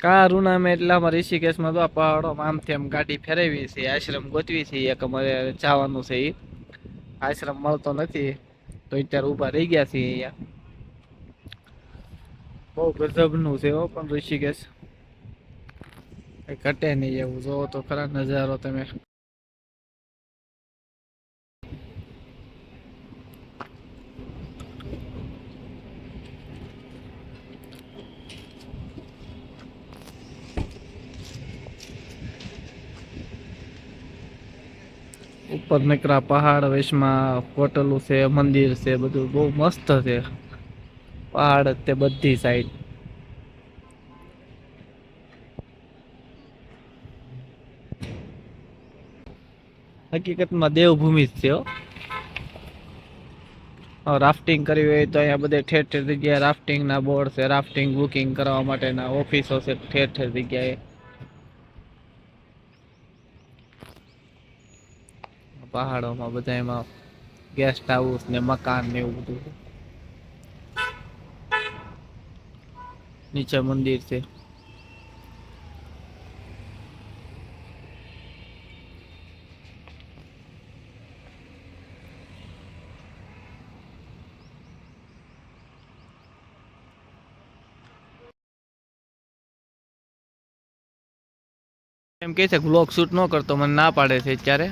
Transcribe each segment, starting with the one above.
કારુણા એટલામાં ઋષિકેશમાં તો પહાડોમાં આમથી આમ ગાડી ફેરવી છે, આશ્રમ ગોતવી છે, એક અમારે જવાનું છે. એ આશ્રમ મળતો નથી તો અત્યારે ઊભા રહી ગયા છે. અહીંયા બહુ ગજબનું છે પણ ઋષિકેશ ઘટે નહીં એવું. જોવો તો ખરા નજારો તમે. ઉપર નીકળ્યા પહાડ વચમાં હોટલો છે, મંદિર છે, બધું બહુ મસ્ત છે. પહાડ તે બધી સાઈડ હકીકતમાં દેવભૂમિ જ છે. રાફ્ટિંગ કરવી હોય તો અહીંયા બધે ઠેર ઠેર જગ્યાએ રાફ્ટિંગ ના બોર્ડ છે, રાફ્ટિંગ બુકિંગ કરવા માટેના ઓફિસો છે ઠેર ઠેર જગ્યાએ. પહાડોમાં બધા એમાં ગેસ્ટ હાઉસ ને મકાન ને એવું બધું. નીચે મંદિર છે. એમ કે છે વ્લોગ શૂટ ન કરતો, મને ના પાડે છે અત્યારે,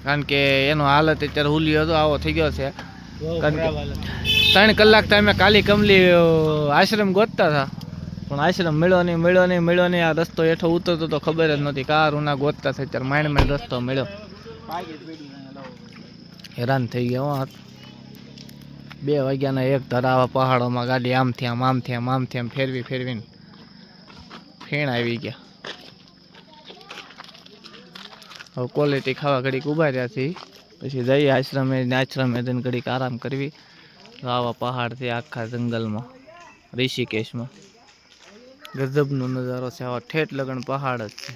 કારણ કે એનો હાલત અત્યારે હુલિયો હતો આવો થઈ ગયો છે. કારણ કે 3 કલાક તો અમે કાલી કમલી આશ્રમ ગોતતા હતા પણ આશ્રમ મળ્યો નહીં. આ રસ્તો હેઠો ઉતરતો તો ખબર જ નથી. કારુના ગોતતા છે અત્યારે, માંડ રસ્તો મળ્યો. હેરાન થઈ ગયો. 2 વાગ્યાના એક ધરાવા પહાડોમાં ગાડી આમથી આમ ફેરવીને ફેણ આવી ગયા. હવે ક્વોલિટી ખાવા ઘડીક ઊભા રહ્યા છે, પછી જઈએ આશ્રમે જઈને ઘડીક આરામ કરવી. આવા પહાડ છે આખા જંગલમાં ઋષિકેશમાં. ગજબનો નજારો છે. આવા ઠેઠ લગન પહાડ જ છે.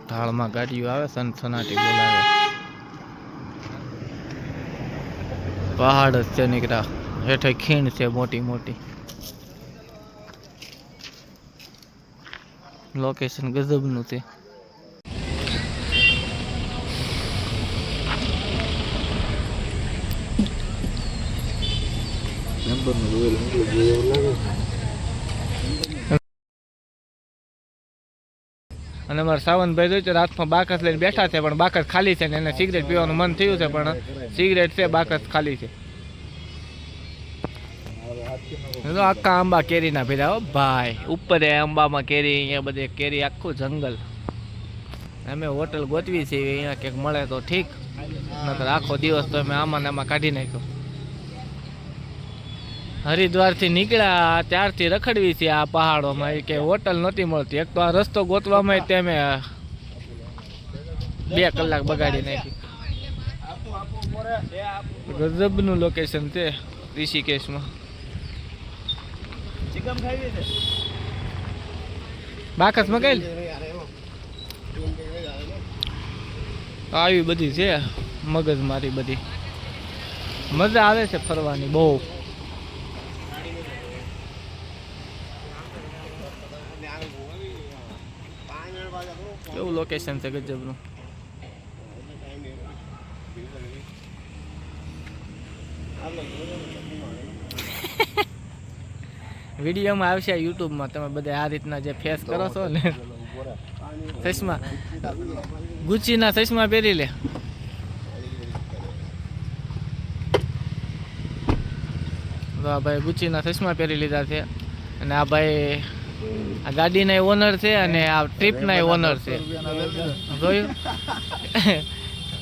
ઢાળમાં ગાડીઓ આવે, સનસનાટી બોલાવે. પહાડ જ છે નીકળ્યા, હેઠે ખીણ છે મોટી મોટી. લોકેશન ગજબનું છે. અને અમારા સાવંતભાઈ જોઈ તો રાતમાં બાકસ લઈને બેઠા છે, પણ બાકસ ખાલી છે ને એને સિગરેટ પીવાનું મન થયું છે, પણ સિગરેટ છે, બાકસ ખાલી છે. આખા આંબા કેરી ના ભેરા હો ભાઈ. ઉપર આંબામાં કેરી, અહીંયા બધે કેરી, આખું જંગલ. અમે હોટલ ગોતવી છે, અહીંયા ક્યાંક મળે તો ઠીક, નકર આખો દિવસ તો અમે આમાં ને આમાં કાઢી નાખ્યો. હરિદ્વારથી નીકળ્યા ત્યારથી રખડવી છે આ પહાડોમાં, કે હોટલ નહોતી મળતી. એક તો આ રસ્તો ગોતવામાં તેમે 2 કલાક બગાડી નાખી. ગજબનું લોકેશન છે ઋષિકેશમાં. બાકસ મગાઈ આવી બધી છે મગજ મારી બધી. મજા આવે છે ફરવાની બહુ. કેવું લોકેશન છે ગજબનું. વિડીયોમાં આવશે યુટ્યુબમાં. તમે બધા આ રીતના જે ફેસ કરો છો ને, ચશ્મા ગુચ્ચીના ચશ્મા પહેરી લે. આ ભાઈ ગુચ્ચીના ચશ્મા પહેરી લીધા છે. અને આ ભાઈ આ ગાડીના ઓનર છે અને આ ટ્રીપના ઓનર છે. જોયું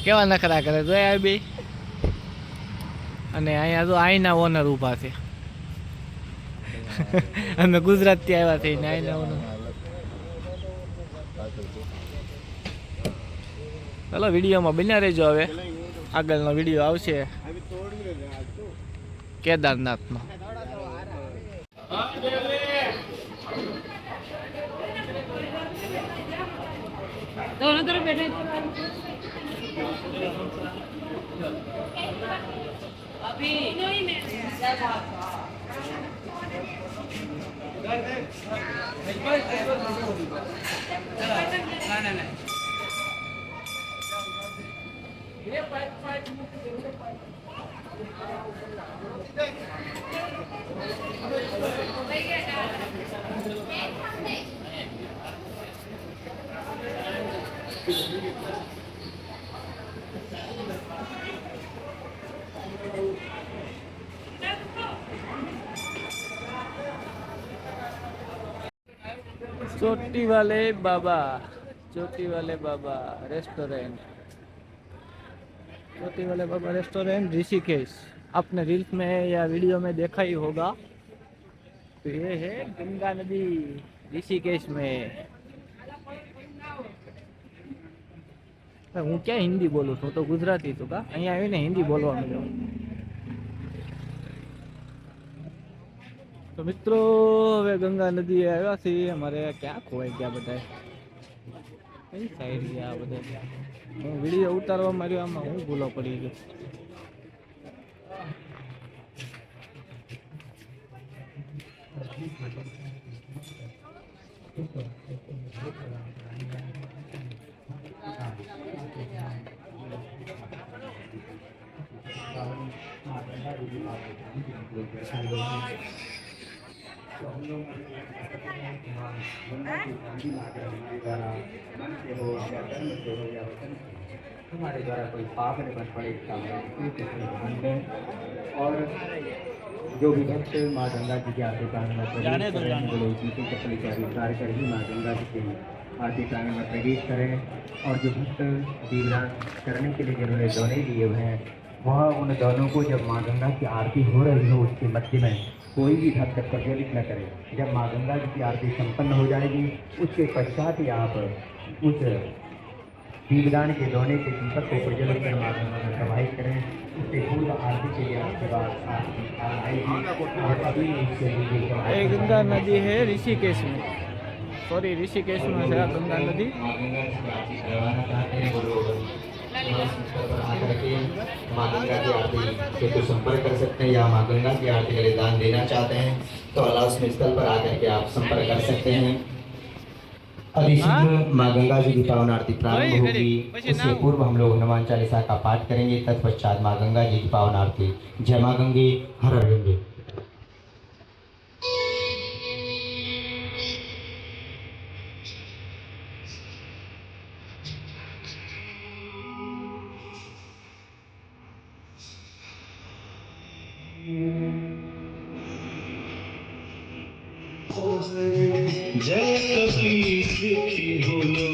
કેવા નખરા કરે જોયા બે. અને અહીંયા જો આઈના ઓનર ઊભા છે. અમે ગુજરાતથી આવ્યા છીએ ને આઈના ઓનર. ચાલો વિડીયોમાં બન્યા રહેજો. હવે આગળનો વિડીયો આવશે કેદારનાથનો. चोटी वाले बाबा, चोटी वाले बाबा रेस्टोरेंट, चोटी वाले बाबा रेस्टोरेंट ऋषिकेश। आपने रील्स में या वीडियो में देखा ही होगा। तो ये है गंगा नदी ऋषिकेश में। હું ક્યાં હિન્દી બોલું છું, તો ગુજરાતી છું કા અહીંયા આવીને હિન્દી બોલવા મળ્યો। તો મિત્રો હવે ગંગા નદીએ આવ્યા છીએ। અમારે ક્યાં ખોવાઈ ગયા બધા, કઈ સાઈડ ગયા બધા? હું વિડીયો ઉતારવા માંડ્યો, આમાં હું ભૂલો પડી ગયો। हमारे द्वारा कोई पाप न बन पड़े और जो भी भक्त माँ गंगा जी की आरती प्रांगण में प्रवेश करें, वो लोग नीचे चप्पल का विचार कर ही माँ गंगा जी की आरती प्रांगण में प्रवेश करें। और जो भक्त दीवदान करने के लिए जिन्होंने दोने लिए हुए हैं, वह उन दोनों को जब माँ गंगा की आरती हो रही हो उसके मध्य में कोई भी भक्त प्रज्वलित न करे। जब माँ गंगा जी की आरती संपन्न हो जाएगी उसके पश्चात ही आप उस दीवदान के दोने के दीपक को प्रज्वलित कर माँ गंगा में प्रवाहित करें। उससे पूर्व आरती के लिए आपके पास आरती आएगी और अभी इसके लिए ये गंगा नदी है ऋषिकेश में, सॉरी ऋषिकेश में है गंगा नदी। माँ गंगा जी की आरती करवाना चाहते हैं वो लोग पर आकर के माँ गंगा की आरती से तो संपर्क कर सकते हैं, या माँ गंगा की आरती के लिए दान देना चाहते हैं तो अलाउंस स्थल पर आकर के आप संपर्क कर सकते हैं। अभी शीघ्र माँ गंगा जी की पावन आरती प्रारंभ होगी। उससे पूर्व हम लोग हनुमान चालीसा का पाठ करेंगे, तत्पश्चात माँ गंगा जी की पावन आरती। जय माँ गंगे, हर हर गंगे। जय कपी लिखी हो लो